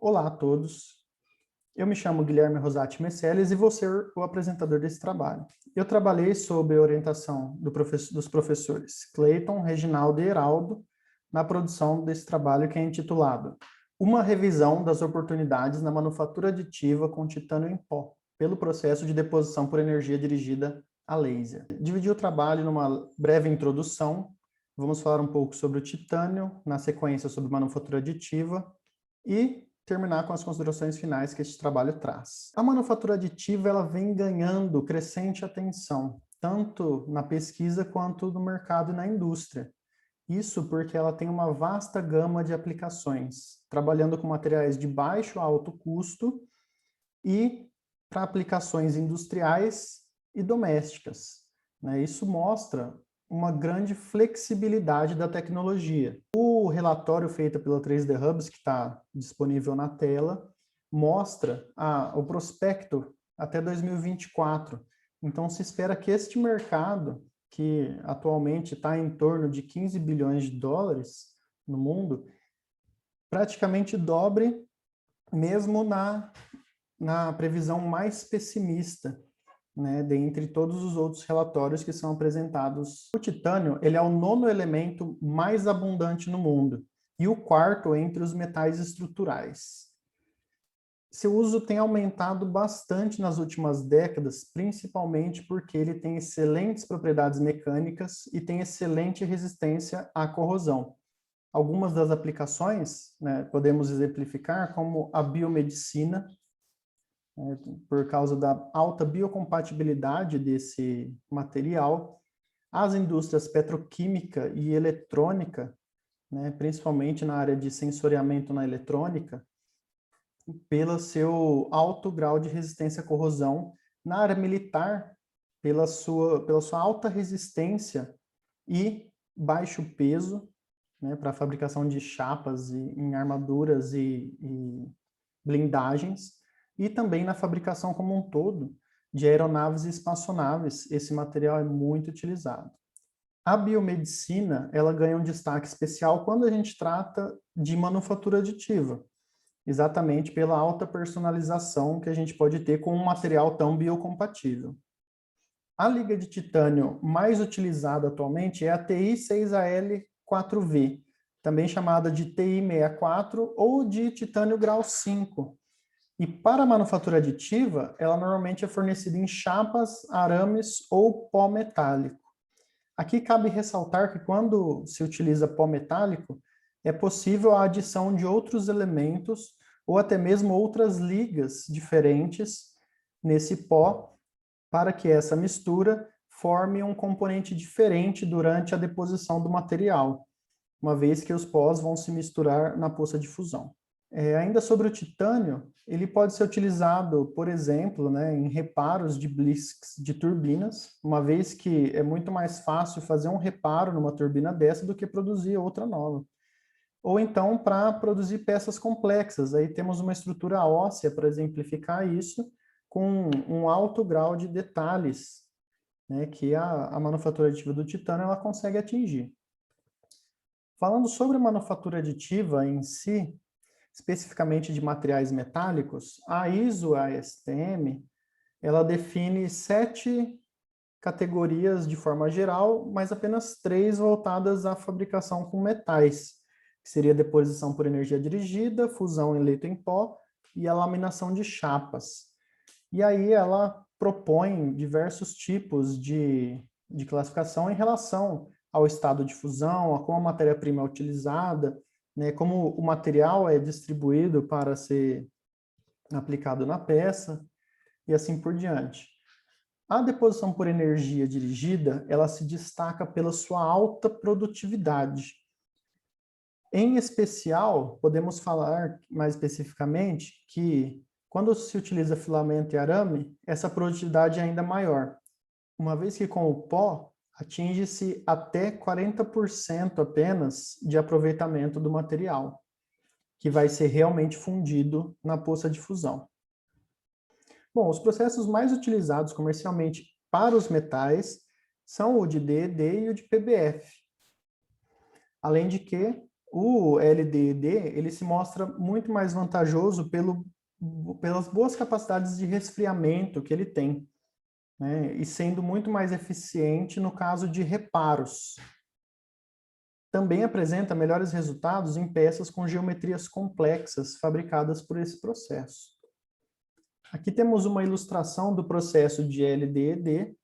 Olá a todos, eu me chamo Guilherme Rosati Meiseles e vou ser o apresentador desse trabalho. Eu trabalhei sob a orientação dos professores Cleiton, Reginaldo e Heraldo na produção desse trabalho que é intitulado Uma revisão das oportunidades na manufatura aditiva com titânio em pó, pelo processo de deposição por energia dirigida a laser. Dividi o trabalho numa breve introdução, vamos falar um pouco sobre o titânio, na sequência sobre manufatura aditiva e terminar com as considerações finais que este trabalho traz. A manufatura aditiva ela vem ganhando crescente atenção, tanto na pesquisa quanto no mercado e na indústria. Isso porque ela tem uma vasta gama de aplicações, trabalhando com materiais de baixo a alto custo e para aplicações industriais e domésticas. Isso mostra uma grande flexibilidade da tecnologia. O relatório feito pela 3D Hubs, que está disponível na tela, mostra o prospecto até 2024. Então, se espera que este mercado, que atualmente está em torno de 15 bilhões de dólares no mundo, praticamente dobre, mesmo na previsão mais pessimista, dentre todos os outros relatórios que são apresentados. O titânio ele é o 9º elemento mais abundante no mundo e o 4º entre os metais estruturais. Seu uso tem aumentado bastante nas últimas décadas, principalmente porque ele tem excelentes propriedades mecânicas e tem excelente resistência à corrosão. Algumas das aplicações, podemos exemplificar como a biomedicina, por causa da alta biocompatibilidade desse material, as indústrias petroquímica e eletrônica, principalmente na área de sensoriamento na eletrônica, pelo seu alto grau de resistência à corrosão, na área militar, pela sua alta resistência e baixo peso, para a fabricação de chapas em armaduras e blindagens, e também na fabricação como um todo de aeronaves e espaçonaves, esse material é muito utilizado. A biomedicina, ela ganha um destaque especial quando a gente trata de manufatura aditiva, exatamente pela alta personalização que a gente pode ter com um material tão biocompatível. A liga de titânio mais utilizada atualmente é a TI6AL4V, também chamada de TI64 ou de titânio grau 5, e para a manufatura aditiva, ela normalmente é fornecida em chapas, arames ou pó metálico. Aqui cabe ressaltar que quando se utiliza pó metálico, é possível a adição de outros elementos ou até mesmo outras ligas diferentes nesse pó para que essa mistura forme um componente diferente durante a deposição do material, uma vez que os pós vão se misturar na poça de fusão. Ainda sobre o titânio, ele pode ser utilizado, por exemplo, em reparos de blisks de turbinas, uma vez que é muito mais fácil fazer um reparo numa turbina dessa do que produzir outra nova. Ou então para produzir peças complexas, aí temos uma estrutura óssea para exemplificar isso, com um alto grau de detalhes, que a manufatura aditiva do titânio ela consegue atingir. Falando sobre a manufatura aditiva em si, especificamente de materiais metálicos, a ISO-ASTM, ela define 7 categorias de forma geral, mas apenas 3 voltadas à fabricação com metais, que seria a deposição por energia dirigida, fusão em leito em pó e a laminação de chapas. E aí ela propõe diversos tipos de classificação em relação ao estado de fusão, a como a matéria-prima é utilizada, como o material é distribuído para ser aplicado na peça, e assim por diante. A deposição por energia dirigida, ela se destaca pela sua alta produtividade. Em especial, podemos falar mais especificamente que quando se utiliza filamento e arame, essa produtividade é ainda maior, uma vez que com o pó, atinge-se até 40% apenas de aproveitamento do material, que vai ser realmente fundido na poça de fusão. Bom, os processos mais utilizados comercialmente para os metais são o de DED e o de PBF. Além de que O LDED, ele se mostra muito mais vantajoso pelas boas capacidades de resfriamento que ele tem, né? E sendo muito mais eficiente no caso de reparos. Também apresenta melhores resultados em peças com geometrias complexas fabricadas por esse processo. Aqui temos uma ilustração do processo de LDED,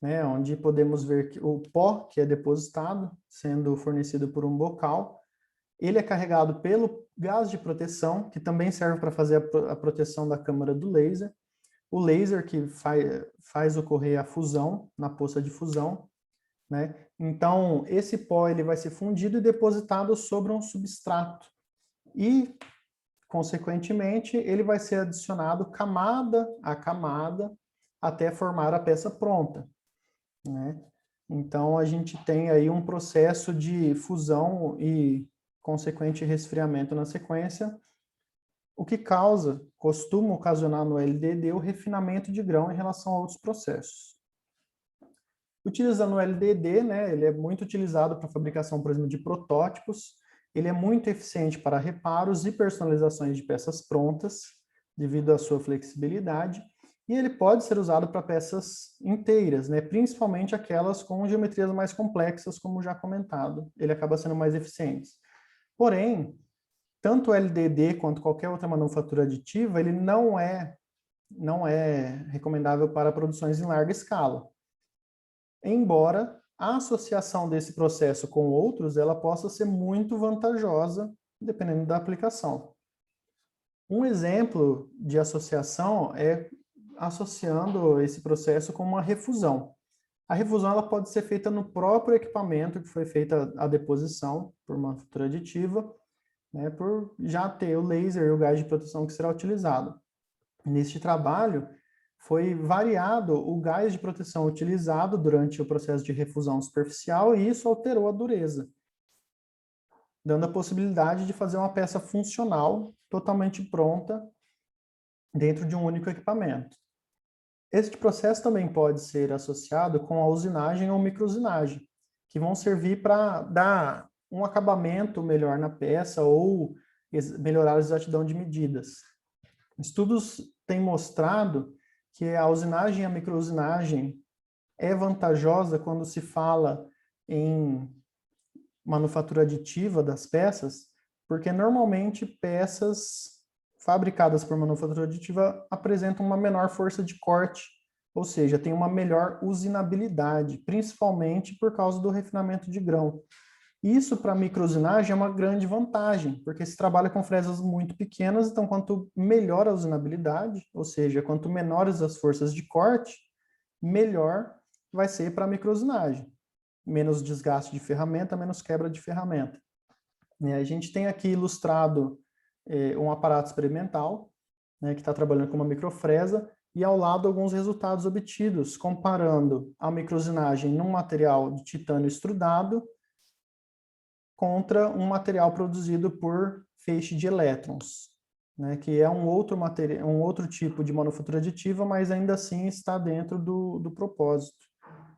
né, onde podemos ver que o pó que é depositado, sendo fornecido por um bocal, ele é carregado pelo gás de proteção, que também serve para fazer a proteção da câmara do laser, o laser que faz ocorrer a fusão, na poça de fusão, né? Então, esse pó ele vai ser fundido e depositado sobre um substrato. E, consequentemente, ele vai ser adicionado camada a camada até formar a peça pronta, né? Então, a gente tem aí um processo de fusão e consequente resfriamento na sequência, o que costuma ocasionar no LDD o refinamento de grão em relação a outros processos. Utilizando o LDD, né, ele é muito utilizado para a fabricação, por exemplo, de protótipos, ele é muito eficiente para reparos e personalizações de peças prontas, devido à sua flexibilidade, e ele pode ser usado para peças inteiras, né, principalmente aquelas com geometrias mais complexas, como já comentado, ele acaba sendo mais eficiente. Porém, tanto o LDD quanto qualquer outra manufatura aditiva, ele não é recomendável para produções em larga escala. Embora a associação desse processo com outros, ela possa ser muito vantajosa, dependendo da aplicação. Um exemplo de associação é associando esse processo com uma refusão. A refusão ela pode ser feita no próprio equipamento que foi feita a deposição por uma manufatura aditiva, né, por já ter o laser e o gás de proteção que será utilizado. Neste trabalho, foi variado o gás de proteção utilizado durante o processo de refusão superficial e isso alterou a dureza, dando a possibilidade de fazer uma peça funcional, totalmente pronta, dentro de um único equipamento. Este processo também pode ser associado com a usinagem ou microusinagem, que vão servir para dar um acabamento melhor na peça ou melhorar a exatidão de medidas. Estudos têm mostrado que a usinagem e a microusinagem é vantajosa quando se fala em manufatura aditiva das peças, porque normalmente peças fabricadas por manufatura aditiva apresentam uma menor força de corte, ou seja, tem uma melhor usinabilidade, principalmente por causa do refinamento de grão. Isso para a microusinagem é uma grande vantagem, porque se trabalha com fresas muito pequenas, então quanto melhor a usinabilidade, ou seja, quanto menores as forças de corte, melhor vai ser para a microusinagem. Menos desgaste de ferramenta, menos quebra de ferramenta. E a gente tem aqui ilustrado um aparato experimental, né, que está trabalhando com uma microfresa, e ao lado alguns resultados obtidos, comparando a microusinagem num material de titânio extrudado contra um material produzido por feixe de elétrons, né, que é um outro tipo de manufatura aditiva, mas ainda assim está dentro do propósito.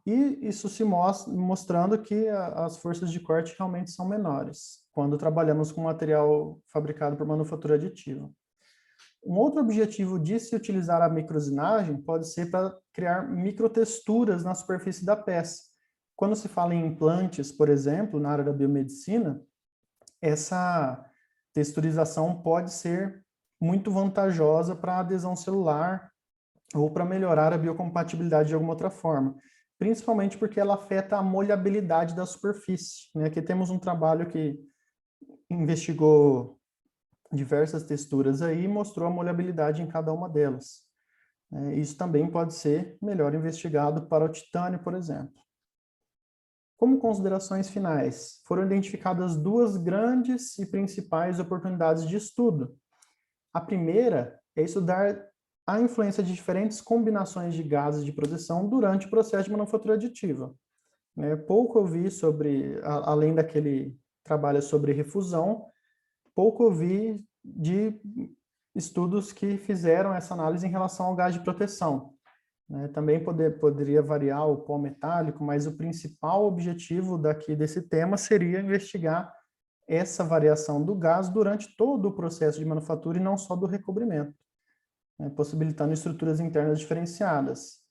E isso se mostrando que as forças de corte realmente são menores, quando trabalhamos com material fabricado por manufatura aditiva. Um outro objetivo de se utilizar a microusinagem pode ser para criar microtexturas na superfície da peça. Quando se fala em implantes, por exemplo, na área da biomedicina, essa texturização pode ser muito vantajosa para a adesão celular ou para melhorar a biocompatibilidade de alguma outra forma, principalmente porque ela afeta a molhabilidade da superfície, né? Aqui temos um trabalho que investigou diversas texturas aí e mostrou a molhabilidade em cada uma delas. Isso também pode ser melhor investigado para o titânio, por exemplo. Como considerações finais, foram identificadas duas grandes e principais oportunidades de estudo. A primeira é estudar a influência de diferentes combinações de gases de proteção durante o processo de manufatura aditiva. Pouco eu vi sobre, além daquele trabalho sobre refusão, pouco eu vi de estudos que fizeram essa análise em relação ao gás de proteção. Também poderia variar o pó metálico, mas o principal objetivo desse tema seria investigar essa variação do gás durante todo o processo de manufatura e não só do recobrimento, né, possibilitando estruturas internas diferenciadas.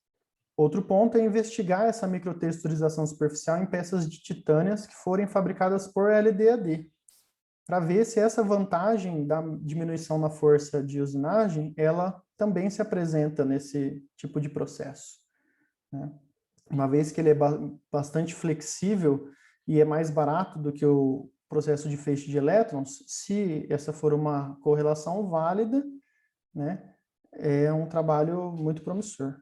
Outro ponto é investigar essa microtexturização superficial em peças de titânias que forem fabricadas por LDAD, para ver se essa vantagem da diminuição na força de usinagem, ela também se apresenta nesse tipo de processo, né? Uma vez que ele é bastante flexível e é mais barato do que o processo de feixe de elétrons, se essa for uma correlação válida, né, é um trabalho muito promissor.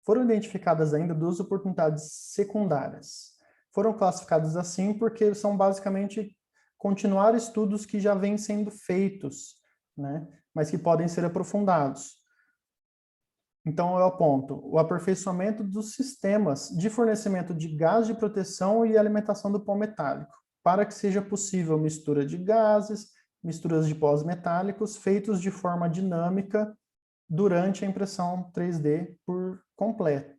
Foram identificadas ainda 2 oportunidades secundárias. Foram classificadas assim porque são basicamente continuar estudos que já vêm sendo feitos, né, mas que podem ser aprofundados. Então, eu aponto o aperfeiçoamento dos sistemas de fornecimento de gás de proteção e alimentação do pó metálico, para que seja possível mistura de gases, misturas de pós metálicos feitos de forma dinâmica durante a impressão 3D por completo.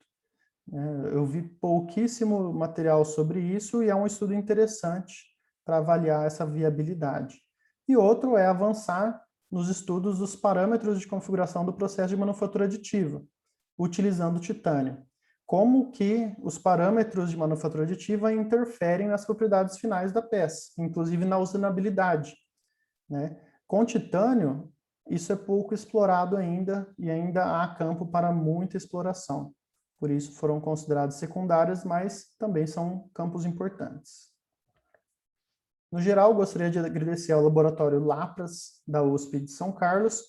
Eu vi pouquíssimo material sobre isso e é um estudo interessante para avaliar essa viabilidade. E outro é avançar nos estudos dos parâmetros de configuração do processo de manufatura aditiva, utilizando titânio. Como que os parâmetros de manufatura aditiva interferem nas propriedades finais da peça, inclusive na usinabilidade, né? Com titânio, isso é pouco explorado ainda e ainda há campo para muita exploração. Por isso foram considerados secundários, mas também são campos importantes. No geral, gostaria de agradecer ao Laboratório Lapras, da USP de São Carlos,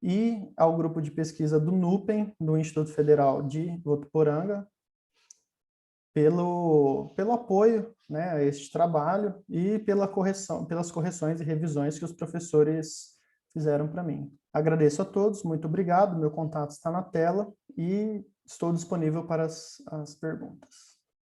e ao grupo de pesquisa do NUPEM, do Instituto Federal de Votuporanga, pelo apoio, né, a este trabalho e pelas correções e revisões que os professores fizeram para mim. Agradeço a todos, muito obrigado, meu contato está na tela e estou disponível para as perguntas.